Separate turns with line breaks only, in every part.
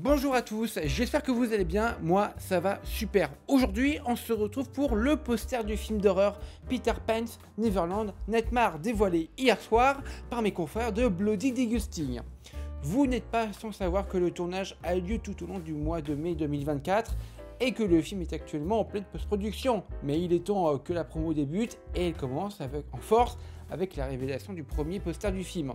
Bonjour à tous, j'espère que vous allez bien, moi ça va super. Aujourd'hui on se retrouve pour le poster du film d'horreur Peter Pan's Neverland Nightmare dévoilé hier soir par mes confrères de Bloody Disgusting. Vous n'êtes pas sans savoir que le tournage a eu lieu tout au long du mois de mai 2024 et que le film est actuellement en pleine post-production. Mais il est temps que la promo débute et elle commence en force avec la révélation du premier poster du film.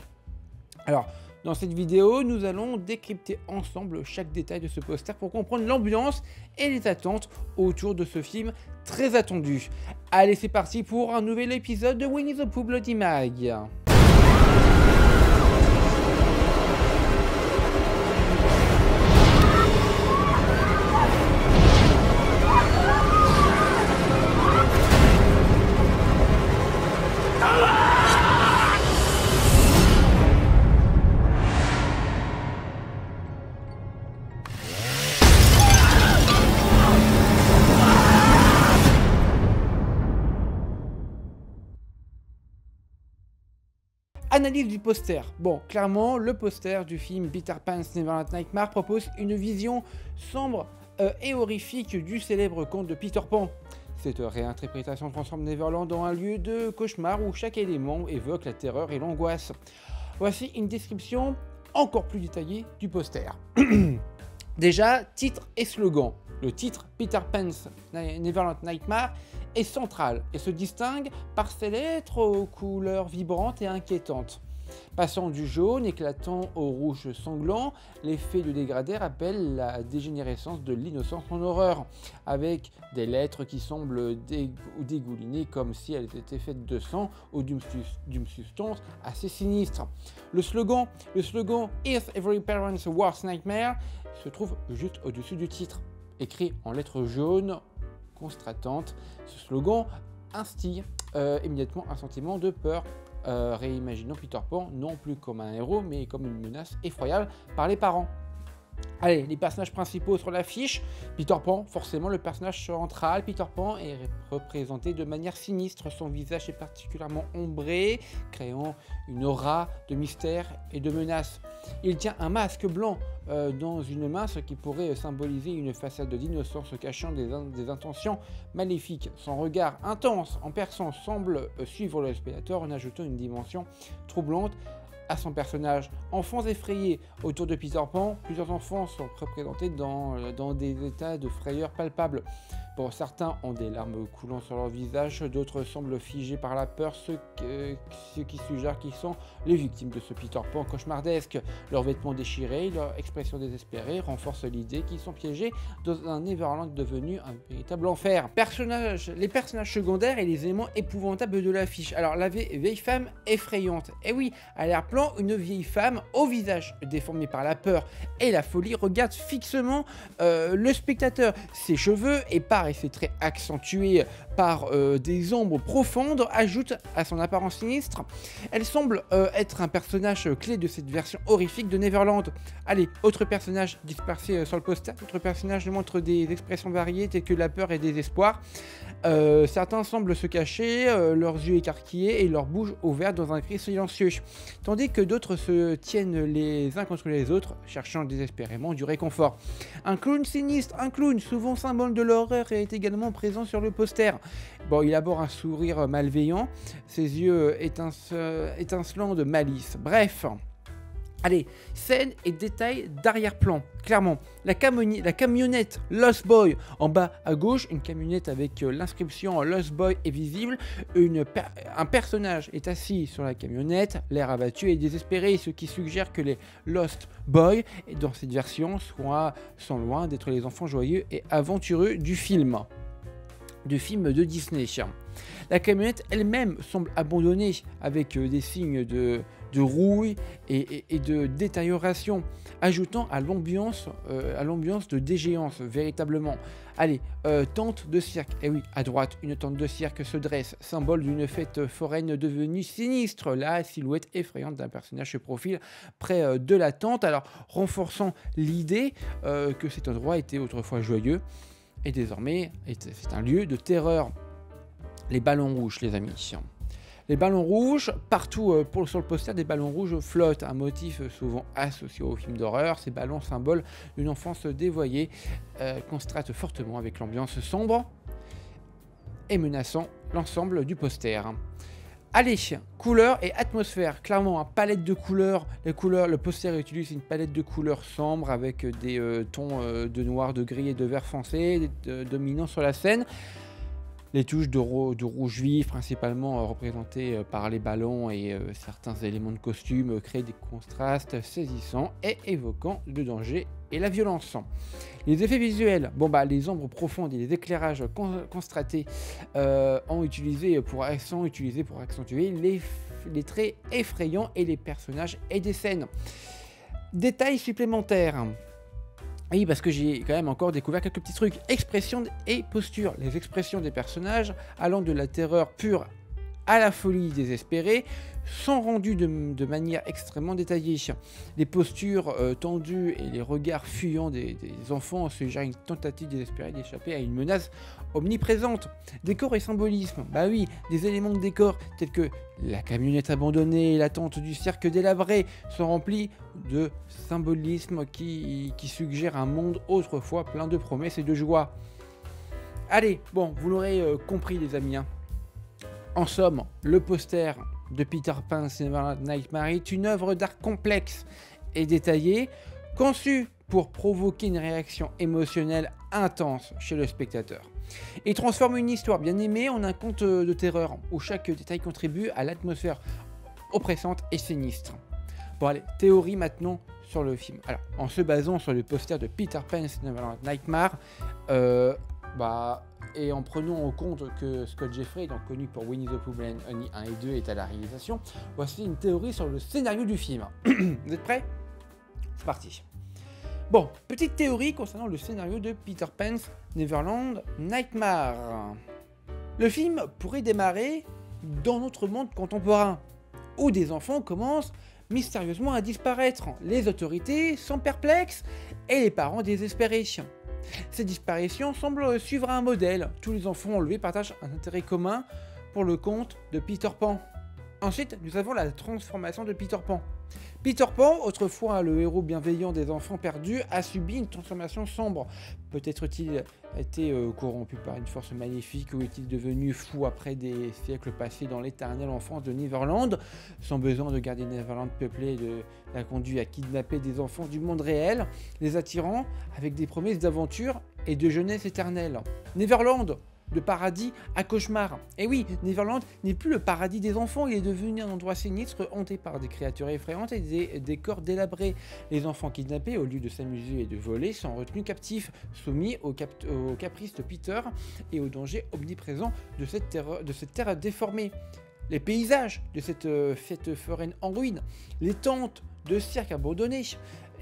Alors, dans cette vidéo, nous allons décrypter ensemble chaque détail de ce poster pour comprendre l'ambiance et les attentes autour de ce film très attendu. Allez, c'est parti pour un nouvel épisode de Winnie the Pooh Bloody Mag. Analyse du poster. Bon, clairement, le poster du film Peter Pan's Neverland Nightmare propose une vision sombre et horrifique du célèbre conte de Peter Pan. Cette réinterprétation transforme Neverland en un lieu de cauchemar où chaque élément évoque la terreur et l'angoisse. Voici une description encore plus détaillée du poster. Déjà, titre et slogan. Le titre Peter Pan's Neverland Nightmare est central et se distingue par ses lettres aux couleurs vibrantes et inquiétantes. Passant du jaune éclatant au rouge sanglant, l'effet de dégradé rappelle la dégénérescence de l'innocence en horreur, avec des lettres qui semblent dégoulinées comme si elles étaient faites de sang ou d'une substance assez sinistre. Le slogan Is Every Parent's Worst Nightmare se trouve juste au-dessus du titre. Écrit en lettres jaunes constratantes, ce slogan instille immédiatement un sentiment de peur, réimaginant Peter Pan non plus comme un héros mais comme une menace effroyable par les parents. Allez, les personnages principaux sur l'affiche. Peter Pan, forcément le personnage central. Peter Pan est représenté de manière sinistre, son visage est particulièrement ombré, créant une aura de mystère et de menace. Il tient un masque blanc dans une main, ce qui pourrait symboliser une façade d'innocence cachant des intentions maléfiques. Son regard intense en perçant semble suivre le spectateur en ajoutant une dimension troublante à son personnage. Enfants effrayés. Autour de Peter Pan, plusieurs enfants sont représentés dans des états de frayeur palpables. Bon, certains ont des larmes coulant sur leur visage, d'autres semblent figés par la peur, ce qui suggère qu'ils sont les victimes de ce Peter Pan cauchemardesque. Leurs vêtements déchirés, leur expression désespérée renforcent l'idée qu'ils sont piégés dans un Neverland devenu un véritable enfer. Les personnages secondaires et les éléments épouvantables de l'affiche. Alors, la vieille femme effrayante. Et oui, à l'air-plan, une vieille femme au visage déformé par la peur et la folie regarde fixement le spectateur. Ses cheveux épars et ses traits accentués par des ombres profondes ajoutent à son apparence sinistre. Elle semble être un personnage clé de cette version horrifique de Neverland. Allez, autre personnage dispersé sur le poster. D'autres personnages montrent des expressions variées telles que la peur et le désespoir. Certains semblent se cacher, leurs yeux écarquillés et leur bouche ouverte dans un cri silencieux, tandis que d'autres se tiennent les uns contre les autres, cherchant désespérément du réconfort. Un clown sinistre, un clown, souvent symbole de l'horreur, est également présent sur le poster. Bon, il aborde un sourire malveillant, ses yeux étincelants de malice. Bref. Allez, scène et détails d'arrière-plan. Clairement, la camionnette Lost Boy en bas à gauche, une camionnette avec l'inscription Lost Boy est visible. Un personnage est assis sur la camionnette, l'air abattu et désespéré, ce qui suggère que les Lost Boys, dans cette version, sont loin d'être les enfants joyeux et aventureux du film de Disney. La camionnette elle-même semble abandonnée avec des signes de rouille et de détérioration, ajoutant à l'ambiance de dégéance véritablement. Allez, tente de cirque. Et oui, à droite, une tente de cirque se dresse, symbole d'une fête foraine devenue sinistre. La silhouette effrayante d'un personnage se profile près de la tente, alors renforçant l'idée que cet endroit était autrefois joyeux et désormais c'est un lieu de terreur. Les ballons rouges, les amis. Les ballons rouges, partout sur le poster, des ballons rouges flottent, un motif souvent associé au film d'horreur. Ces ballons, symbole d'une enfance dévoyée, contrastent fortement avec l'ambiance sombre et menaçant l'ensemble du poster. Allez, couleurs et atmosphère. Clairement, palette de couleurs. Le poster utilise une palette de couleurs sombres avec des tons de noir, de gris et de vert foncé dominant sur la scène. Les touches de rouge vif, principalement représentées par les ballons et certains éléments de costume, créent des contrastes saisissants et évoquant le danger et la violence. Les effets visuels, les ombres profondes et les éclairages constatés sont utilisés pour accentuer les traits effrayants et les personnages et des scènes. Détails supplémentaires. Oui, parce que j'ai quand même encore découvert quelques petits trucs. Expression et posture. Les expressions des personnages, allant de la terreur pure à la folie désespérée, sont rendues de manière extrêmement détaillée. Les postures tendues et les regards fuyants des enfants suggèrent une tentative désespérée d'échapper à une menace omniprésente. Décor et symbolisme. Oui, des éléments de décor tels que la camionnette abandonnée et la tente du cirque délabré sont remplis de symbolisme qui suggère un monde autrefois plein de promesses et de joie. Allez, vous l'aurez compris les amis. En somme, le poster de Peter Pan's Neverland Nightmare est une œuvre d'art complexe et détaillée, conçue pour provoquer une réaction émotionnelle intense chez le spectateur. Il transforme une histoire bien aimée en un conte de terreur, où chaque détail contribue à l'atmosphère oppressante et sinistre. Allez, théorie maintenant sur le film. Alors, en se basant sur le poster de Peter Pan's Neverland Nightmare, et en prenant en compte que Scott Jeffrey, donc connu pour Winnie the Pooh, Honey 1 et 2, est à la réalisation, voici une théorie sur le scénario du film. Vous êtes prêts? C'est parti. Petite théorie concernant le scénario de Peter Pan's Neverland Nightmare. Le film pourrait démarrer dans notre monde contemporain, où des enfants commencent mystérieusement à disparaître. Les autorités sont perplexes et les parents désespérés. Ces disparitions semblent suivre un modèle. Tous les enfants enlevés partagent un intérêt commun pour le conte de Peter Pan. Ensuite, nous avons la transformation de Peter Pan. Peter Pan, autrefois le héros bienveillant des enfants perdus, a subi une transformation sombre. Peut-être a-t-il été corrompu par une force maléfique ou est-il devenu fou après des siècles passés dans l'éternelle enfance de Neverland. Son besoin de garder Neverland peuplé l'a conduit à kidnapper des enfants du monde réel, les attirant avec des promesses d'aventure et de jeunesse éternelle. Neverland, de paradis à cauchemar. Et oui, Neverland n'est plus le paradis des enfants, il est devenu un endroit sinistre hanté par des créatures effrayantes et des décors délabrés. Les enfants kidnappés, au lieu de s'amuser et de voler, sont retenus captifs, soumis aux caprices de Peter et aux dangers omniprésents de cette terre déformée. Les paysages de cette fête foraine en ruine, les tentes de cirque abandonnées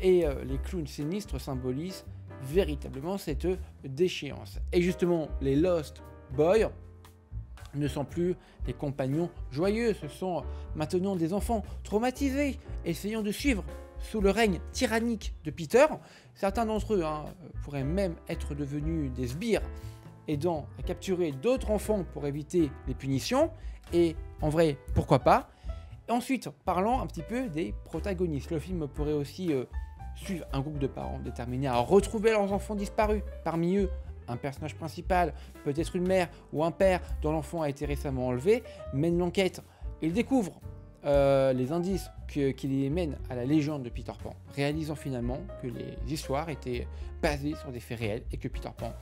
et les clowns sinistres symbolisent véritablement cette déchéance. Et justement, les Lost Boys ne sont plus des compagnons joyeux, ce sont maintenant des enfants traumatisés, essayant de suivre sous le règne tyrannique de Peter. Certains d'entre eux pourraient même être devenus des sbires, aidant à capturer d'autres enfants pour éviter les punitions, et en vrai, pourquoi pas. Et ensuite, parlons un petit peu des protagonistes. Le film pourrait aussi suivent un groupe de parents déterminés à retrouver leurs enfants disparus. Parmi eux, un personnage principal, peut-être une mère ou un père dont l'enfant a été récemment enlevé, mène l'enquête. Il découvre les indices qui les mènent à la légende de Peter Pan, réalisant finalement que les histoires étaient basées sur des faits réels et que Peter Pan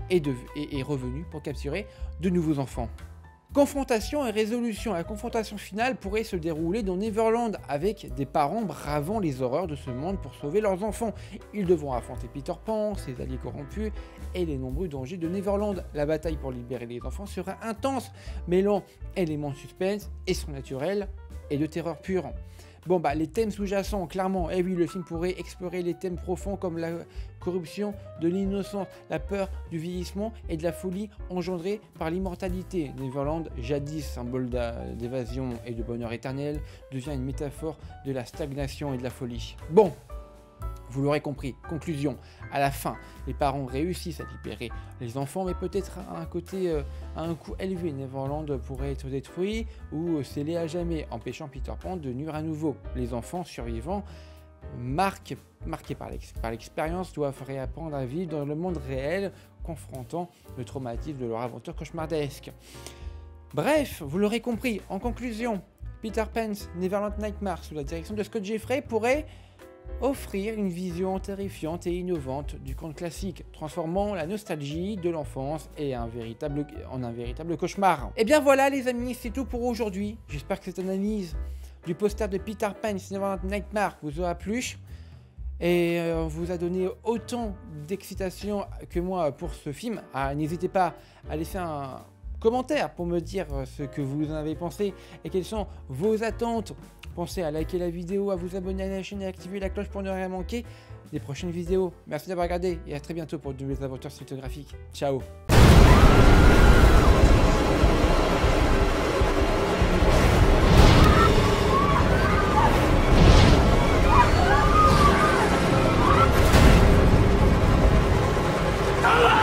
est revenu pour capturer de nouveaux enfants. Confrontation et résolution. La confrontation finale pourrait se dérouler dans Neverland avec des parents bravant les horreurs de ce monde pour sauver leurs enfants. Ils devront affronter Peter Pan, ses alliés corrompus et les nombreux dangers de Neverland. La bataille pour libérer les enfants sera intense, mêlant éléments de suspense et surnaturel et de terreur pure. Les thèmes sous-jacents, clairement, oui, le film pourrait explorer les thèmes profonds comme la corruption de l'innocence, la peur du vieillissement et de la folie engendrée par l'immortalité. Neverland, jadis symbole d'évasion et de bonheur éternel, devient une métaphore de la stagnation et de la folie. Vous l'aurez compris, conclusion, à la fin, les parents réussissent à libérer les enfants, mais peut-être à un coût élevé. Neverland pourrait être détruit ou scellé à jamais, empêchant Peter Pan de nuire à nouveau. Les enfants survivants, marqués par l'expérience, doivent réapprendre à vivre dans le monde réel, confrontant le traumatisme de leur aventure cauchemardesque. Bref, vous l'aurez compris, en conclusion, Peter Pan's Neverland Nightmare sous la direction de Scott Jeffrey pourrait offrir une vision terrifiante et innovante du conte classique, transformant la nostalgie de l'enfance en un véritable cauchemar. Et bien voilà les amis, c'est tout pour aujourd'hui. J'espère que cette analyse du poster de Peter Pan's Neverland Nightmare vous aura plu et vous a donné autant d'excitation que moi pour ce film. N'hésitez pas à laisser un commentaire pour me dire ce que vous en avez pensé et quelles sont vos attentes. Pensez à liker la vidéo, à vous abonner à la chaîne et à activer la cloche pour ne rien manquer des prochaines vidéos. Merci d'avoir regardé et à très bientôt pour de nouvelles aventures cinématographiques. Ciao.
Ah!